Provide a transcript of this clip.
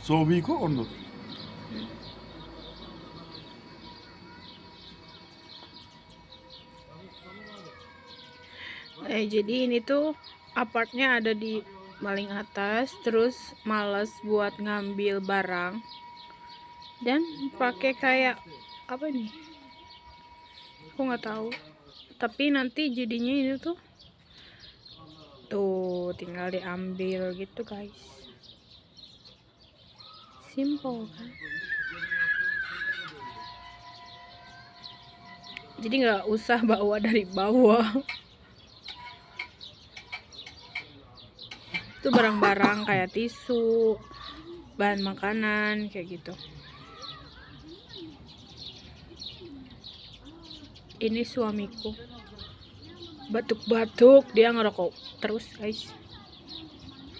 suamiku ono. Jadi ini tuh apartnya ada di paling atas, terus males buat ngambil barang dan pakai kayak apa nih? Aku nggak tahu. Tapi nanti jadinya ini tuh tinggal diambil gitu guys. Simple kan? Jadi nggak usah bawa dari bawah. Itu barang-barang kayak tisu, bahan makanan kayak gitu. Ini suamiku batuk-batuk, dia ngerokok terus guys.